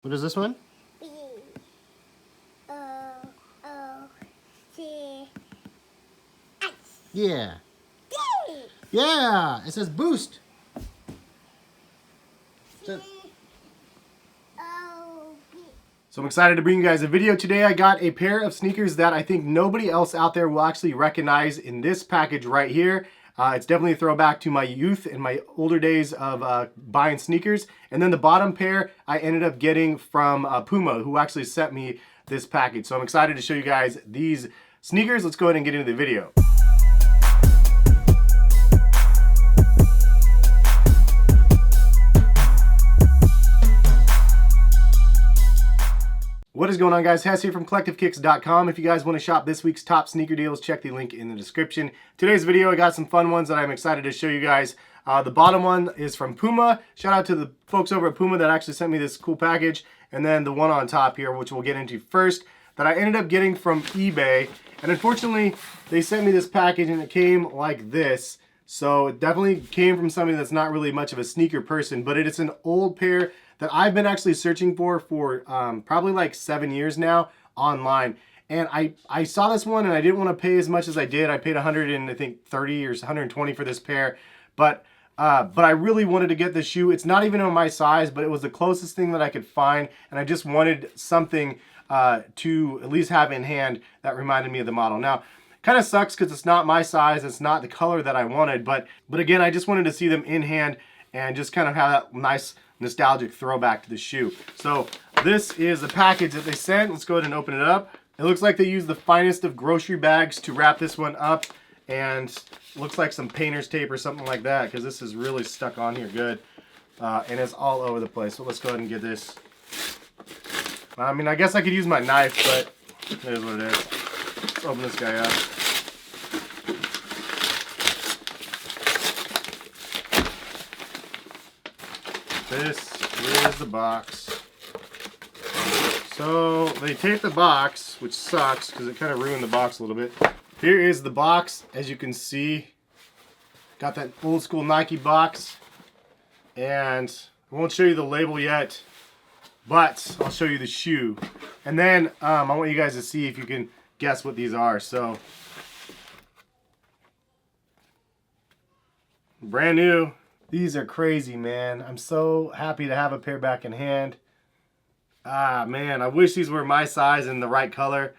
What is this one? B-O-O-C-H. Yeah. D. Yeah. It says boost. So I'm excited to bring you guys a video today. I got a pair of sneakers that I think nobody else out there will actually recognize in this package right here. It's definitely a throwback to my youth and my older days of buying sneakers. And then the bottom pair I ended up getting from Puma, who actually sent me this package. So I'm excited to show you guys these sneakers. Let's go ahead and get into the video. What is going on, guys? Hess here from CollectiveKicks.com. If you guys want to shop this week's top sneaker deals, check the link in the description. Today's video, I got some fun ones that I'm excited to show you guys. The bottom one is from Puma. Shout out to the folks over at Puma that actually sent me this cool package. And then the one on top here, which we'll get into first, that I ended up getting from eBay. And unfortunately, they sent me this package and it came like this. So it definitely came from somebody that's not really much of a sneaker person, but it is an old pair that I've been actually searching for probably like 7 years now online. And I saw this one and I didn't want to pay as much as I did. I paid 130 or 120 for this pair, but I really wanted to get this shoe. It's not even on my size, but it was the closest thing that I could find, and I just wanted something to at least have in hand that reminded me of the model. Now, kind of sucks because it's not my size, it's not the color that I wanted, but again, I just wanted to see them in hand and just kind of have that nice nostalgic throwback to the shoe. So this is the package that they sent. Let's go ahead and open it up. It looks like they used the finest of grocery bags to wrap this one up, and looks like some painter's tape or something like that, because this is really stuck on here good, and it's all over the place. So let's go ahead and get this. I mean, I guess I could use my knife, but it is what it is. Let's open this guy up. This is the box. So they taped the box, which sucks because it kind of ruined the box a little bit. Here is the box. As you can see, got that old school Nike box, and I won't show you the label yet, but I'll show you the shoe. And then I want you guys to see if you can guess what these are. So brand new. These are crazy, man. I'm so happy to have a pair back in hand. Ah, man, I wish these were my size and the right color.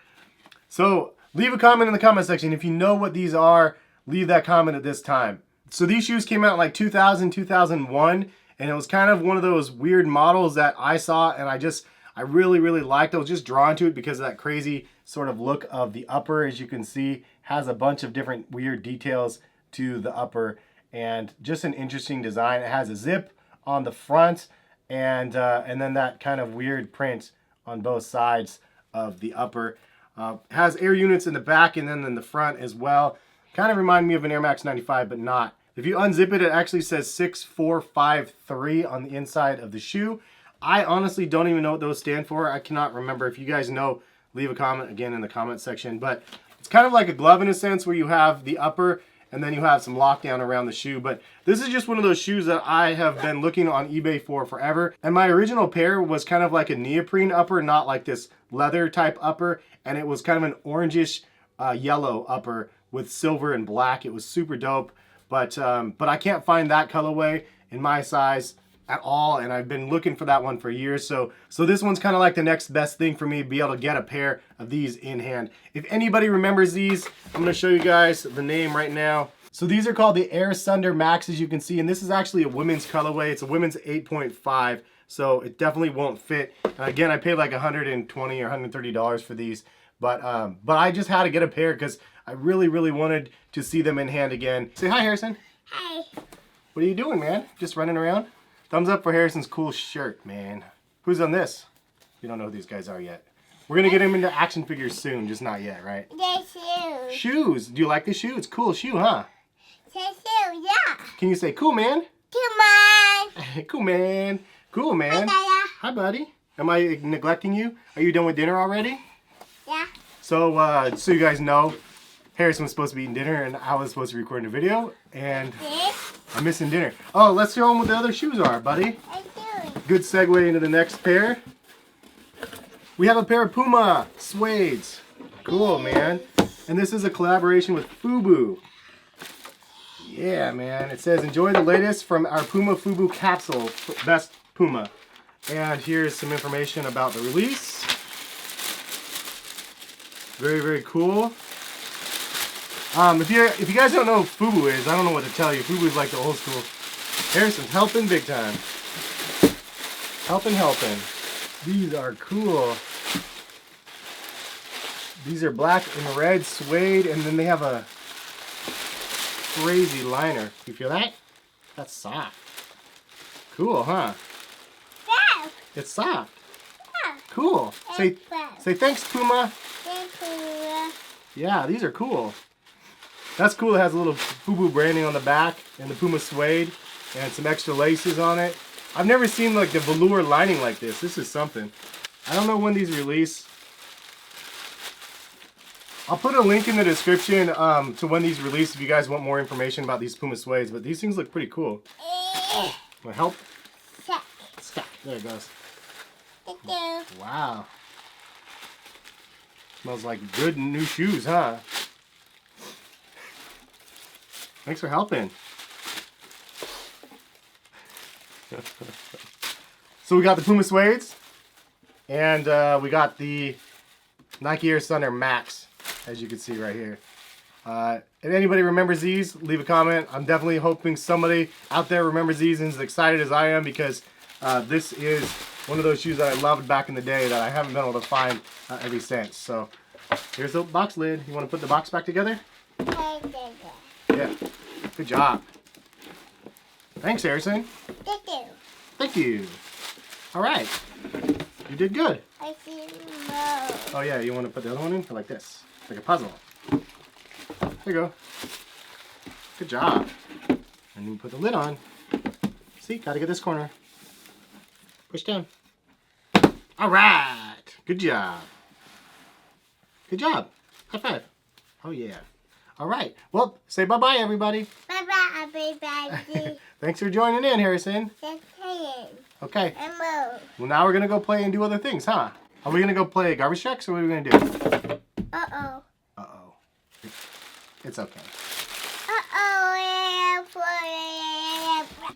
So leave a comment in the comment section. If you know what these are, leave that comment at this time. So these shoes came out in like 2000, 2001, and it was kind of one of those weird models that I saw, and I really, really liked. I was just drawn to it because of that crazy sort of look of the upper. As you can see, has a bunch of different weird details to the upper, and just an interesting design. It has a zip on the front, and then that kind of weird print on both sides of the upper. Has air units in the back and then in the front as well. Kind of remind me of an Air Max 95, but not. If you unzip it, it actually says 6453 on the inside of the shoe. I honestly don't even know what those stand for. I cannot remember. If you guys know, leave a comment again in the comment section. But it's kind of like a glove in a sense, where you have the upper and then you have some lockdown around the shoe. But this is just one of those shoes that I have been looking on eBay for forever. And my original pair was kind of like a neoprene upper, not like this leather type upper. And it was kind of an orangish yellow upper with silver and black. It was super dope. But I can't find that colorway in my size at all, and I've been looking for that one for years. So this one's kind of like the next best thing for me to be able to get a pair of these in hand. If anybody remembers these, I'm going to show you guys the name right now. So these are called the Air Sundar Max, as you can see, and this is actually a women's colorway. It's a women's 8.5, so it definitely won't fit. And again, I paid like $120 or $130 for these, but I just had to get a pair because I really, really wanted to see them in hand again. Say hi, Harrison. Hi. What are you doing, man? Just running around? Thumbs up for Harrison's cool shirt, man. Who's on this? You don't know who these guys are yet. We're going to get him into action figures soon, just not yet, right? The shoe. Shoes. Do you like the shoe? It's a cool shoe, huh? The shoe, yeah. Can you say, cool, man? Come on. Cool, man. Cool, man. Hi, buddy. Am I neglecting you? Are you done with dinner already? Yeah. So, so you guys know, Harrison was supposed to be eating dinner, and I was supposed to be recording a video, and I'm missing dinner. Oh, let's show them what the other shoes are, buddy. Good segue into the next pair. We have a pair of Puma Suedes. Cool, man. And this is a collaboration with FUBU. Yeah, man. It says, enjoy the latest from our Puma FUBU capsule. Best Puma. And here's some information about the release. Very, very cool. If you guys don't know who FUBU is, I don't know what to tell you. FUBU is like the old school. Harrison's helping big time. Helping. These are cool. These are black and red suede, and then they have a crazy liner. You feel that? That's soft. Cool, huh? Yeah. It's soft. Yeah. Cool. Say thanks, Puma. Thank you. Yeah, these are cool. That's cool. It has a little FUBU branding on the back and the Puma suede and some extra laces on it. I've never seen like the velour lining like this. This is something. I don't know when these release. I'll put a link in the description to when these release if you guys want more information about these Puma suedes. But these things look pretty cool. Want help? Stuck. There it goes. Thank you. Wow. Smells like good new shoes, huh? Thanks for helping. So we got the Puma suedes, and we got the Nike Air Sundar Max, as you can see right here. If anybody remembers these, leave a comment. I'm definitely hoping somebody out there remembers these and is excited as I am, because this is one of those shoes that I loved back in the day that I haven't been able to find ever since. So here's the box lid. You want to put the box back together? Yeah. Good job. Thanks, Harrison. Thank you. Thank you. All right. You did good. I see more. Oh, yeah. You want to put the other one in? Like this. Like a puzzle. There you go. Good job. And you put the lid on. See? Got to get this corner. Push down. All right. Good job. Good job. High five. Oh, yeah. All right. Well, say bye-bye, everybody. Bye-bye, everybody. Thanks for joining in, Harrison. Just saying. Okay. And move. Well, now we're going to go play and do other things, huh? Are we going to go play garbage trucks, or what are we going to do? Uh-oh. Uh-oh. It's okay.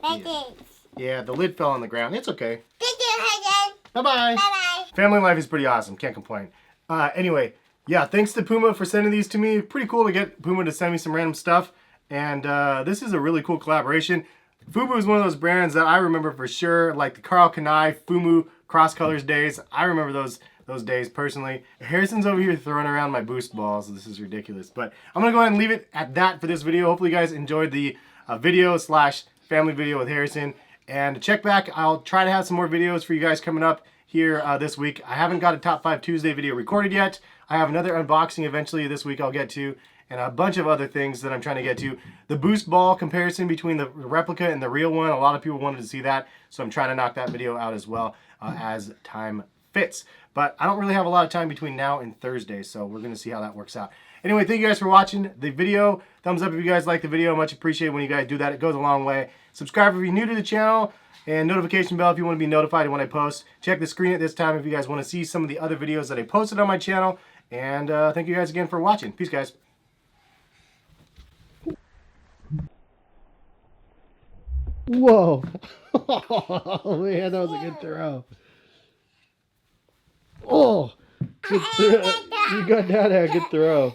Uh-oh. Yeah, the lid fell on the ground. It's okay. Thank you, Hanon. Bye-bye. Bye-bye. Family life is pretty awesome. Can't complain. Anyway, yeah, thanks to Puma for sending these to me. Pretty cool to get Puma to send me some random stuff. And this is a really cool collaboration. FUBU is one of those brands that I remember for sure, like the Carl Kanai, FUMU, Cross Colors days. I remember those days personally. Harrison's over here throwing around my boost balls. This is ridiculous. But I'm going to go ahead and leave it at that for this video. Hopefully you guys enjoyed the video / family video with Harrison. And check back. I'll try to have some more videos for you guys coming up here this week. I haven't got a Top 5 Tuesday video recorded yet. I have another unboxing eventually this week I'll get to, and a bunch of other things that I'm trying to get to. The boost ball comparison between the replica and the real one, a lot of people wanted to see that, so I'm trying to knock that video out as well as time fits. But I don't really have a lot of time between now and Thursday, so we're going to see how that works out. Anyway, thank you guys for watching the video. Thumbs up if you guys like the video. Much appreciated when you guys do that. It goes a long way. Subscribe if you're new to the channel, and notification bell if you want to be notified when I post. Check the screen at this time if you guys want to see some of the other videos that I posted on my channel. And thank you guys again for watching. Peace, guys. Whoa. Oh, man, that was a good throw. Oh, good throw. You got that, good throw.